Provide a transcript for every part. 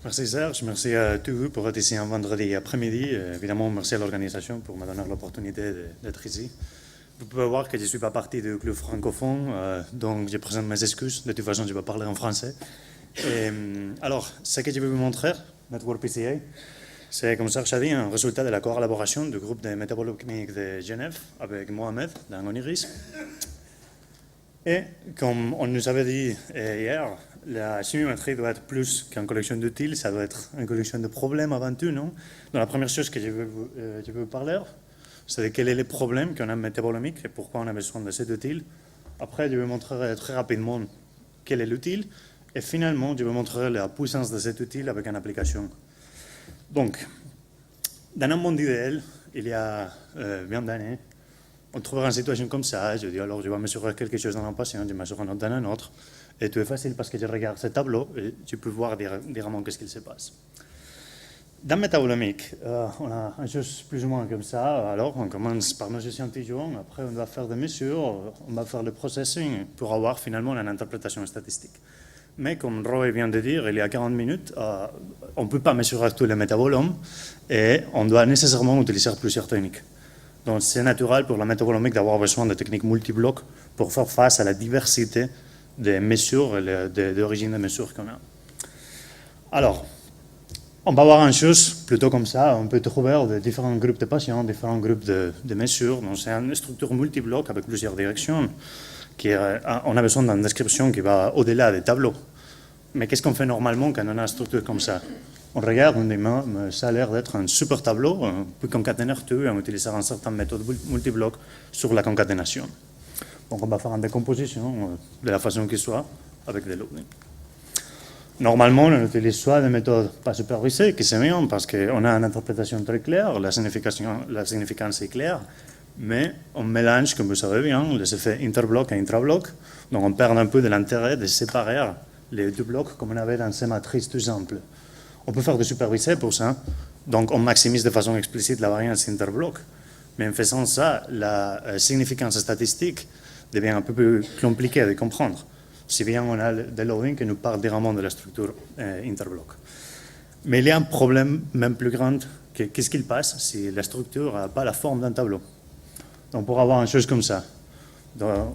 Merci Serge, merci à tous vous pour être ici un vendredi après-midi. Évidemment, merci à l'organisation pour me donner l'opportunité d'être ici. Vous pouvez voir que je ne suis pas parti du club francophone, donc je présente mes excuses. De toute façon, je vais parler en français. Alors, ce que je vais vous montrer, Network PCA, c'est, comme Serge a dit, un résultat de la collaboration du groupe de métabolomique de Genève avec Mohamed dans Oniris. Et comme on nous avait dit hier, la chimiométrie doit être plus qu'une collection d'outils, ça doit être une collection de problèmes avant tout, non? Donc la première chose que je veux vous parler, c'est de quel est le problème qu'on a en métabolomique et pourquoi on a besoin de cet outil. Après, je vais montrer très rapidement quel est l'outil. Et finalement, je vais montrer la puissance de cet outil avec une application. Donc, dans un monde idéal, il y a bien d'années, on trouverait une situation comme ça. Je dis alors, je vais mesurer quelque chose dans un patient, je mesure un autre dans un autre. Et tout est facile parce que je regarde ce tableau et je peux voir directement qu'est-ce qu'il se passe. Dans métabolomique, on a une chose plus ou moins comme ça. Alors, on commence par nos échantillons, après on va faire des mesures, on va faire le processing pour avoir finalement une interprétation statistique. Mais comme Roy vient de dire, il y a 40 minutes, on ne peut pas mesurer tous les métabolomes et on doit nécessairement utiliser plusieurs techniques. Donc c'est naturel pour la métabolomique d'avoir besoin de techniques multiblocs pour faire face à la diversité des mesures et d'origine des mesures qu'on a. Alors, on va voir une chose plutôt comme ça. On peut trouver de différents groupes de patients, différents groupes de mesures. Donc c'est une structure multibloc avec plusieurs directions. On a besoin d'une description qui va au-delà des tableaux. Mais qu'est-ce qu'on fait normalement quand on a une structure comme ça? On regarde, on dit, ça a l'air d'être un super tableau, on peut concaténer tout en utilisant une certaine méthode multibloc sur la concaténation. Donc on va faire une décomposition de la façon qu'il soit avec des loadings. Normalement, on utilise soit des méthodes pas supervisées, qui c'est bien parce qu'on a une interprétation très claire, la significance est claire, mais on mélange, comme vous savez bien, les effets interbloc et intrabloc. Donc on perd un peu de l'intérêt de séparer les deux blocs comme on avait dans ces matrices tout simples. On peut faire des supervisés pour ça, donc on maximise de façon explicite la variance interbloc. Mais en faisant ça, la significance statistique devient un peu plus compliquée à comprendre. Si bien on a des loadings qui nous parlent directement de la structure interbloc. Mais il y a un problème même plus grand, qu'est-ce qu'il passe si la structure n'a pas la forme d'un tableau. Donc pour avoir une chose comme ça,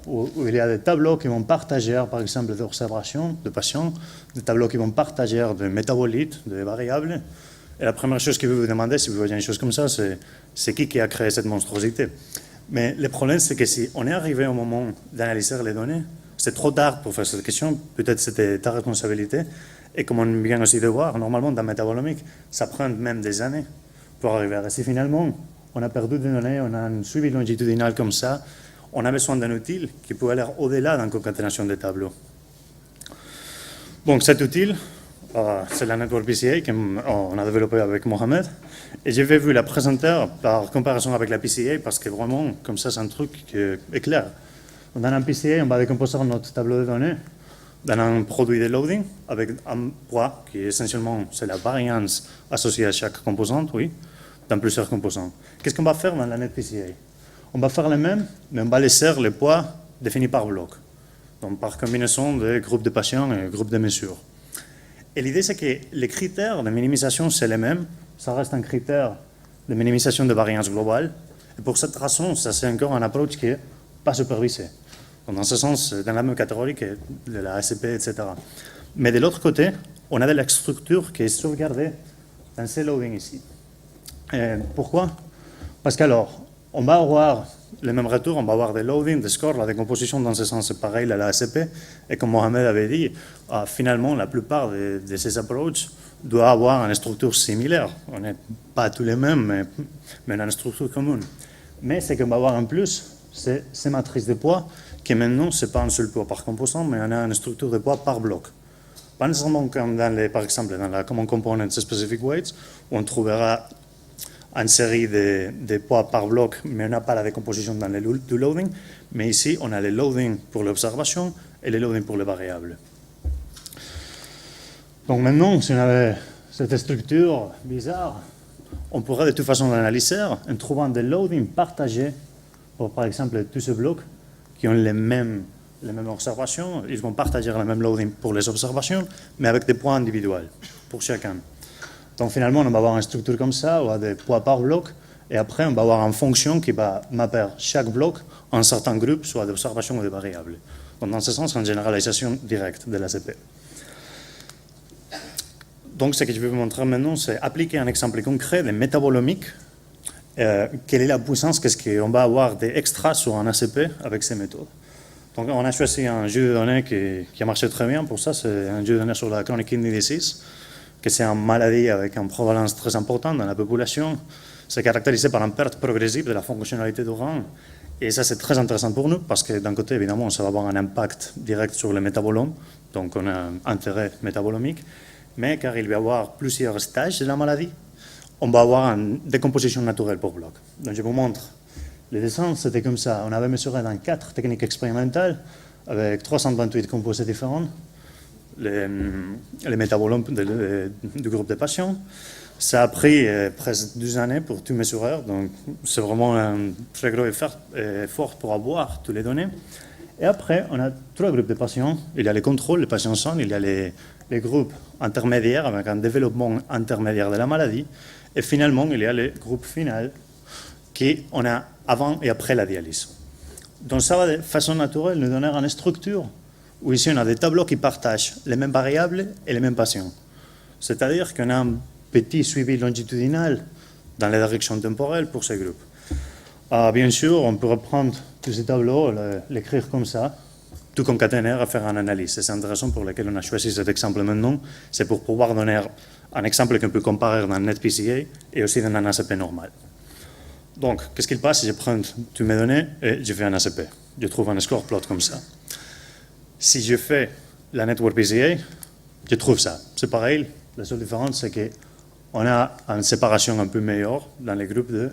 où il y a des tableaux qui vont partager, par exemple, des observations de patients, des tableaux qui vont partager des métabolites, des variables. Et la première chose que je vais vous demander, si vous voyez une chose comme ça, c'est qui a créé cette monstruosité. Mais le problème, c'est que si on est arrivé au moment d'analyser les données, c'est trop tard pour faire cette question, peut-être c'était ta responsabilité. Et comme on vient aussi de voir, normalement, dans métabolomique, ça prend même des années pour arriver à si finalement, on a perdu des données, on a un suivi longitudinal comme ça, on a besoin d'un outil qui peut aller au-delà d'une concaténation des tableaux. Donc cet outil, c'est la Network PCA qu'on a développé avec Mohamed. Et je vais vous la présenter par comparaison avec la PCA parce que vraiment, comme ça, c'est un truc qui est clair. Dans un PCA, on va décomposer notre tableau de données dans un produit de loading avec un poids qui essentiellement, c'est la variance associée à chaque composante, oui, dans plusieurs composants. Qu'est-ce qu'on va faire dans la NetPCA? On va faire le même, mais on va laisser les poids définis par bloc, donc par combinaison de groupes de patients et groupes de mesures. Et l'idée, c'est que les critères de minimisation, c'est les mêmes. Ça reste un critère de minimisation de variance globale. Et pour cette raison, ça c'est encore un approche qui n'est pas supervisée. Donc, dans ce sens, dans la même catégorie que de la ACP, etc. Mais de l'autre côté, on a de la structure qui est sauvegardée dans ces loadings ici. Et pourquoi? Parce qu'alors, on va avoir le même retour, on va avoir des loadings, des scores, la décomposition dans ce sens c'est pareil à la ACP. Et comme Mohamed avait dit, finalement, la plupart de ces approches doivent avoir une structure similaire. On n'est pas tous les mêmes, mais on a une structure commune. Mais ce qu'on va avoir en plus, c'est ces matrices de poids, qui maintenant, ce n'est pas un seul poids par composant, mais on a une structure de poids par bloc. Pas nécessairement comme par exemple dans la Common Component Specific Weights, où on trouvera une série de poids par bloc, mais on n'a pas la décomposition dans le loading. Mais ici, on a les loading pour l'observation et les loading pour les variables. Donc maintenant, si on avait cette structure bizarre, on pourrait de toute façon l'analyser en trouvant des loadings partagés pour, par exemple, tous ces blocs qui ont les mêmes les mêmes observations, ils vont partager le même loading pour les observations, mais avec des points individuels pour chacun. Donc finalement, on va avoir une structure comme ça, on va des poids par bloc, et après, on va avoir une fonction qui va mapper chaque bloc en un certain groupe, soit d'observations ou de variables. Donc dans ce sens, c'est une généralisation directe de l'ACP. Donc ce que je vais vous montrer maintenant, c'est appliquer un exemple concret de métabolomique. Quelle est la puissance, qu'est-ce qu'on va avoir des extras sur un ACP avec ces méthodes. Donc on a choisi un jeu de données qui a marché très bien pour ça, c'est un jeu de données sur la chronic kidney disease, que c'est une maladie avec une prévalence très importante dans la population. C'est caractérisé par une perte progressive de la fonctionnalité du rein. Et ça, c'est très intéressant pour nous, parce que d'un côté, évidemment, ça va avoir un impact direct sur le métabolome, donc on a un intérêt métabolomique, mais car il va y avoir plusieurs stages de la maladie, on va avoir une décomposition naturelle pour bloc. Donc je vous montre. Les dessins, c'était comme ça. On avait mesuré dans 4 techniques expérimentales, avec 328 composés différents, les métabolomes du groupe de patients. Ça a pris presque 12 années pour tout mesurer, donc c'est vraiment un très gros effort pour avoir toutes les données. Et après, on a 3 groupes de patients. Il y a les contrôles, les patients sains, il y a les groupes intermédiaires avec un développement intermédiaire de la maladie. Et finalement, il y a les groupes finaux qu'on a avant et après la dialyse. Donc ça va de façon naturelle nous donner une structure où ici on a des tableaux qui partagent les mêmes variables et les mêmes patients. C'est-à-dire qu'on a un petit suivi longitudinal dans les directions temporelles pour ces groupes. Bien sûr, on pourrait prendre tous ces tableaux, l'écrire comme ça, tout concaténer et faire une analyse. C'est intéressant pour lequel on a choisi cet exemple maintenant. C'est pour pouvoir donner un exemple qu'on peut comparer dans NetPCA et aussi dans un ACP normal. Donc, qu'est-ce qu'il passe si je prends toutes mes données et je fais un ACP? Je trouve un score plot comme ça. Si je fais la Network PCA, je trouve ça. C'est pareil. La seule différence, c'est qu'on a une séparation un peu meilleure dans les groupes de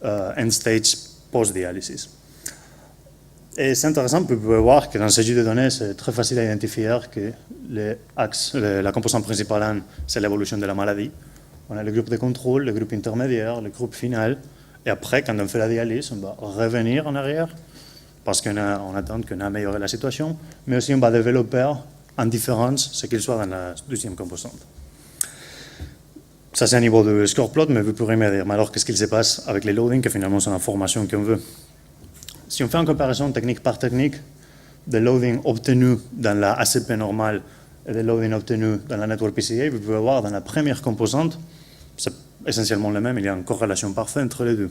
end-stage post-dialysis. Et c'est intéressant, vous pouvez voir que dans ce jeu de données, c'est très facile à identifier que la composante principale, c'est l'évolution de la maladie. On a le groupe de contrôle, le groupe intermédiaire, le groupe final. Et après, quand on fait la dialyse, on va revenir en arrière parce qu'on attend qu'on a amélioré la situation. Mais aussi, on va développer en différence ce qu'il soit dans la deuxième composante. Ça, c'est un niveau de score plot, mais vous pourrez me dire, mais alors, qu'est-ce qu'il se passe avec les loadings, que finalement, c'est l'information qu'on veut. Si on fait une comparaison technique par technique, des loadings obtenus dans la ACP normale et des loadings obtenus dans la Network PCA, vous pouvez voir dans la première composante, c'est essentiellement le même, il y a une corrélation parfaite entre les deux.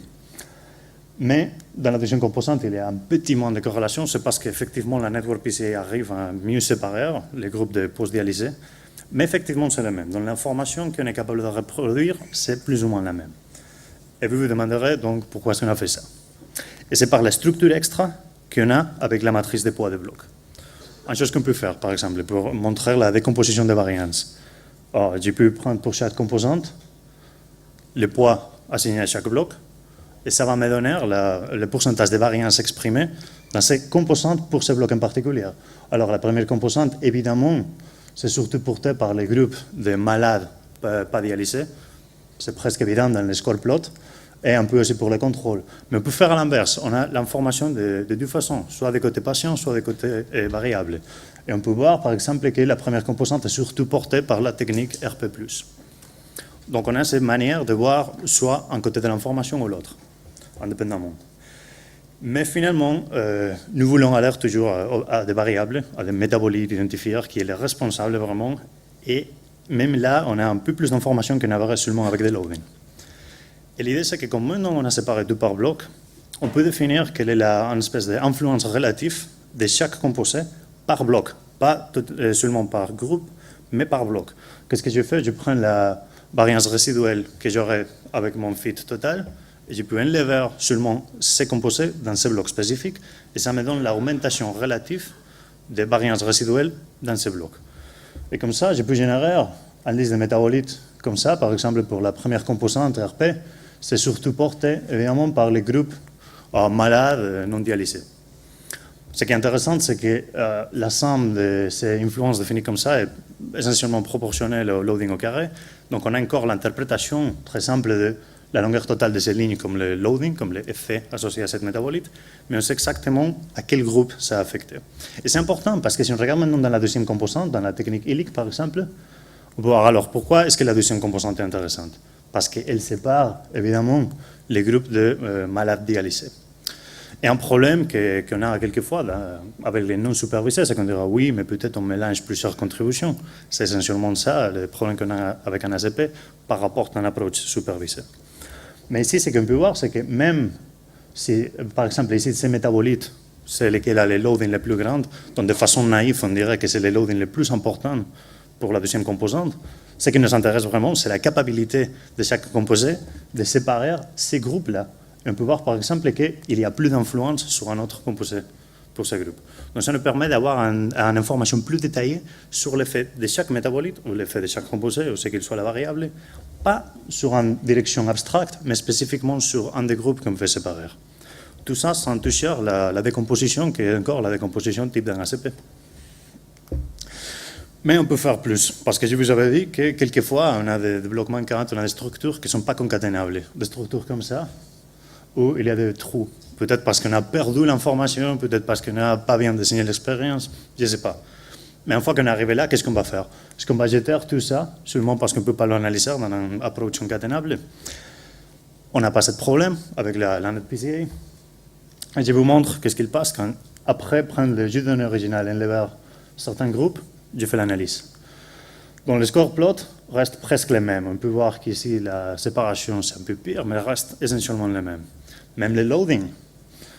Mais dans la deuxième composante, il y a un petit moins de corrélation, c'est parce qu'effectivement la Network PCA arrive à mieux séparer les groupes de post-dialysés, mais effectivement c'est le même. Donc l'information qu'on est capable de reproduire, c'est plus ou moins la même. Et vous vous demanderez donc pourquoi est-ce qu'on a fait ça. Et c'est par la structure extra qu'on a avec la matrice des poids de bloc. Une chose qu'on peut faire, par exemple, pour montrer la décomposition des variances. J'ai pu prendre pour chaque composante le poids assigné à chaque bloc, et ça va me donner le pourcentage de variances exprimées dans ces composantes pour ce bloc en particulier. Alors la première composante, évidemment, c'est surtout porté par les groupes de malades pas dialysés. C'est presque évident dans les score plots. Et un peu aussi pour le contrôle. Mais on peut faire à l'inverse. On a l'information de deux façons, soit des côtés patients, soit des côtés variables. Et on peut voir, par exemple, que la première composante est surtout portée par la technique RP+. Donc on a cette manière de voir soit un côté de l'information ou l'autre, indépendamment. Mais finalement, nous voulons aller toujours à des variables, à des métabolites identifiés qui est le responsable vraiment. Et même là, on a un peu plus d'informations qu'on avait seulement avec des loadings. Et l'idée, c'est que comme maintenant on a séparé tout par bloc, on peut définir quelle est une espèce d'influence relative de chaque composé par bloc. Pas seulement par groupe, mais par bloc. Qu'est-ce que je fais? Je prends la variance résiduelle que j'aurai avec mon fit total, et je peux enlever seulement ces composés dans ces blocs spécifiques, et ça me donne l'augmentation relative des variances résiduelles dans ces blocs. Et comme ça, je peux générer une liste de métabolites comme ça, par exemple pour la première composante RP, c'est surtout porté évidemment par les groupes malades non dialysés. Ce qui est intéressant, c'est que la somme de ces influences définies comme ça est essentiellement proportionnelle au loading au carré. Donc on a encore l'interprétation très simple de la longueur totale de ces lignes comme le loading, comme les effets associés à cette métabolite, mais on sait exactement à quel groupe ça a affecté. Et c'est important parce que si on regarde maintenant dans la deuxième composante, dans la technique ILIC par exemple, on peut voir alors pourquoi est-ce que la deuxième composante est intéressante? Parce qu'elle sépare évidemment les groupes de malades dialysés. Et un problème qu'on a quelquefois là, avec les non-supervisés, c'est qu'on dira oui, mais peut-être on mélange plusieurs contributions. C'est essentiellement ça, le problème qu'on a avec un ACP par rapport à une approche supervisée. Mais ici, ce qu'on peut voir, c'est que même si, par exemple, ici, ces métabolites, c'est lesquels ont les loadings les plus grandes, donc de façon naïve, on dirait que c'est les loadings les plus importants pour la deuxième composante. Ce qui nous intéresse vraiment, c'est la capacité de chaque composé de séparer ces groupes-là. On peut voir par exemple qu'il y a plus d'influence sur un autre composé pour ce groupe. Donc ça nous permet d'avoir une information plus détaillée sur l'effet de chaque métabolite ou l'effet de chaque composé, ou ce qu'il soit la variable, pas sur une direction abstracte, mais spécifiquement sur un des groupes qu'on veut séparer. Tout ça sans toucher la décomposition, qui est encore la décomposition type d'un ACP. Mais on peut faire plus, parce que je vous avais dit que quelquefois, on a des blocs manquants, on a des structures qui ne sont pas concaténables. Des structures comme ça, où il y a des trous. Peut-être parce qu'on a perdu l'information, peut-être parce qu'on n'a pas bien dessiné l'expérience, je ne sais pas. Mais une fois qu'on est arrivé là, qu'est-ce qu'on va faire? Est-ce qu'on va jeter tout ça, seulement parce qu'on ne peut pas l'analyser dans une approche concaténable? On n'a pas ce problème avec la NetPCA. Et je vous montre qu'est-ce qu'il passe quand, après prendre le jus de données original et enlever certains groupes, je fais l'analyse. Donc le score plot reste presque les mêmes. On peut voir qu'ici la séparation c'est un peu pire, mais reste essentiellement les mêmes. Même les loadings.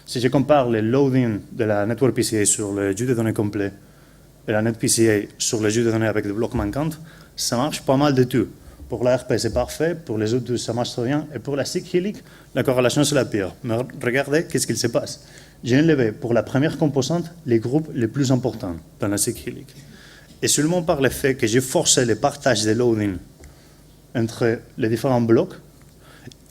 Si je compare les loadings de la Network PCA sur le jus de données complet et la NetPCA sur le jus de données avec des blocs manquants, ça marche pas mal de tout. Pour la RP, c'est parfait. Pour les autres, ça marche très bien. Et pour la SIG-HELIC, la corrélation, c'est la pire. Mais regardez qu'est-ce qu'il se passe. J'ai enlevé pour la première composante les groupes les plus importants dans la SIG-HELIC. Et seulement par le fait que j'ai forcé le partage des loadings entre les différents blocs,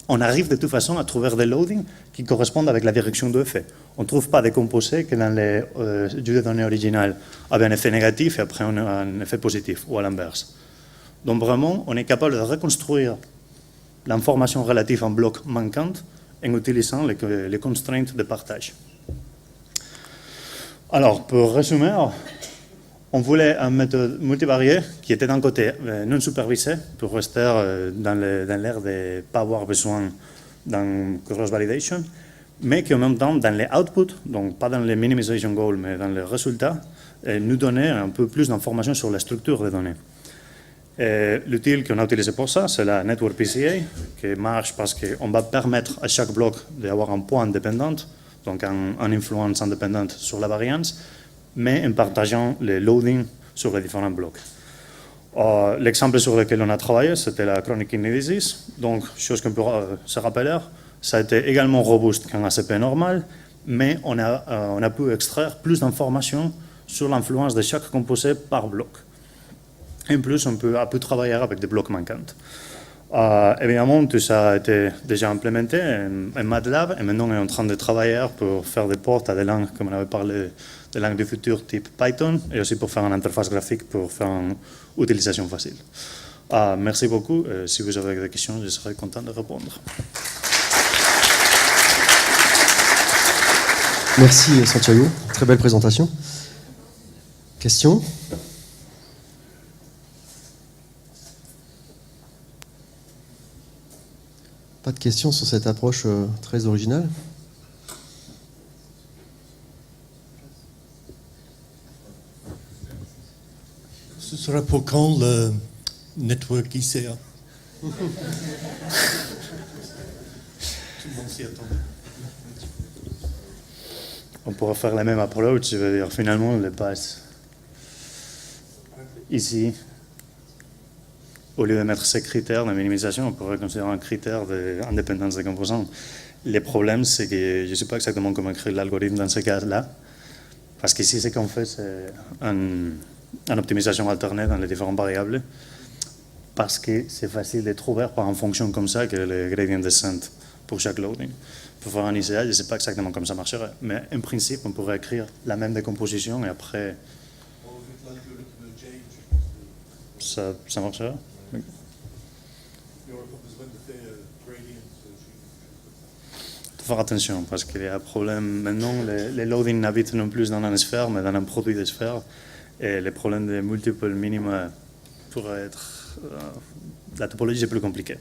on arrive de toute façon à trouver des loadings qui correspondent avec la direction de effet. On ne trouve pas des composés que dans les jus de données originales avaient un effet négatif et après on a un effet positif, ou à l'inverse. Donc vraiment, on est capable de reconstruire l'information relative en bloc manquante en utilisant les constraints de partage. Alors, pour résumer, on voulait une méthode multivariée qui était d'un côté non supervisée pour rester dans l'air de ne pas avoir besoin d'un cross-validation, mais qui en même temps, dans les outputs, donc pas dans les minimization goals, mais dans les résultats, nous donnait un peu plus d'informations sur la structure des données. L'outil qu'on a utilisé pour ça, c'est la Network PCA, qui marche parce qu'on va permettre à chaque bloc d'avoir un point indépendant, donc une influence indépendante sur la variance, mais en partageant les loadings sur les différents blocs. L'exemple sur lequel on a travaillé, c'était la chronic kidney disease. Donc, chose qu'on peut se rappeler, ça a été également robuste qu'un ACP normal, mais on a pu extraire plus d'informations sur l'influence de chaque composé par bloc. En plus, on a pu travailler avec des blocs manquants. Évidemment, tout ça a été déjà implémenté en MATLAB et maintenant on est en train de travailler pour faire des ports à des langues, comme on avait parlé, des langues du futur type Python et aussi pour faire une interface graphique pour faire une utilisation facile. Merci beaucoup. Si vous avez des questions, je serai content de répondre. Merci Santiago, très belle présentation. Questions ? Pas de questions sur cette approche très originale? Ce sera pour quand le network ICA? Tout le monde s'y attend. On pourra faire la même approche, je veux dire, finalement, le pass ici, au lieu de mettre ces critères de minimisation, on pourrait considérer un critère d'indépendance des composants. Le problème, c'est que je ne sais pas exactement comment écrire l'algorithme dans ce cas-là, parce qu'ici, ce qu'on fait, c'est une optimisation alternée dans les différentes variables, parce que c'est facile de trouver par une fonction comme ça que le gradient descent pour chaque loading. Pour faire un ICA, je ne sais pas exactement comment ça marcherait, mais en principe, on pourrait écrire la même décomposition et après, ça marcherait. Faut faire attention parce qu'il y a un problème maintenant. Les loadings n'habitent non plus dans une sphère, mais dans un produit de sphère. Et les problèmes de multiples minima pourraient être. La topologie est plus compliquée.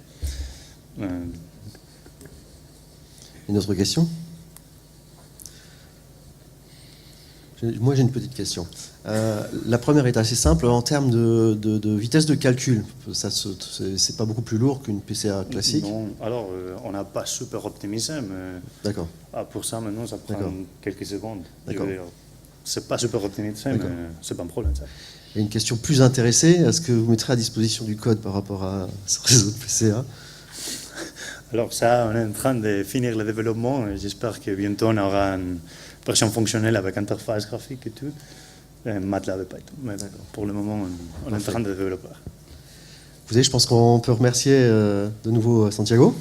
Une autre question? Moi, j'ai une petite question. La première est assez simple. En termes de vitesse de calcul, c'est pas beaucoup plus lourd qu'une PCA classique? Non, alors on n'a pas super optimisé, mais D'accord. pour ça, maintenant, ça prend quelques secondes. D'accord. C'est pas super optimisé, mais c'est pas un problème, ça. Et une question plus intéressée, est-ce que vous mettrez à disposition du code par rapport à ce réseau de PCA? Alors ça, on est en train de finir le développement et j'espère que bientôt on aura une version fonctionnelle avec interface graphique et tout, et MATLAB et Python. Mais pour le moment, on est en train de développer. Vous savez, je pense qu'on peut remercier de nouveau Santiago.